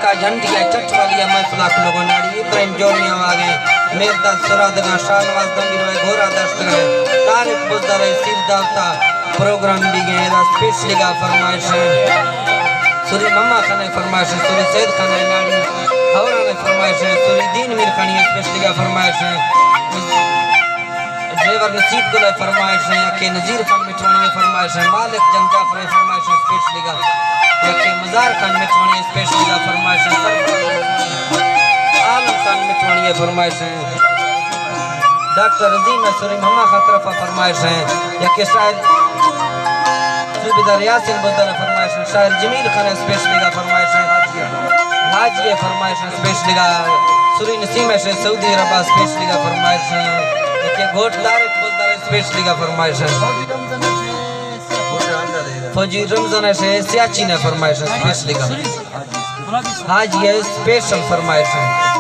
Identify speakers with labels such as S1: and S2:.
S1: का झंडिया चट वाली महफिल लोगों नाड़ी इब्राहिम जोनिया आगे मेरदा सुरादगा शाहनवाज दंबीर वे घोरा दस्त गए तारिक बुजदर सिर दावता प्रोग्राम भी गए दा स्पेशली का फरमाइश सूरी मम्मा खाने फरमाइश सूरी सैयद खाने नाड़ी हवरा ने फरमाइश सूरी दीन मीर खानी स्पेशली का फरमाइश ड्राइवर नसीब को फरमाइश है के नजीर खान मिठवानी फरमाइश है मालिक जंजाफर फरमाइश स्पेशली का के मजार खान मिठवानी स्पेशली का फरमाइश है आलम खान मिठवानी फरमाइश है डॉक्टर रजीम सूरी मम्मा खतरफा फरमाइश है या के शायर सूबेदार यासिन बुदर फरमाइश है शायर जमील खान स्पेशली का फरमाइश है हाजी फरमाइश स्पेशली का सूरी नसीम है सऊदी अरब स्पेशली का फरमाइश है के घोटदार बुदर स्पेशली का फरमाइश है फौजी रमजान से सियाची ने फरमाइश स्पेशली का हाजी स्पेशल फरमाइश है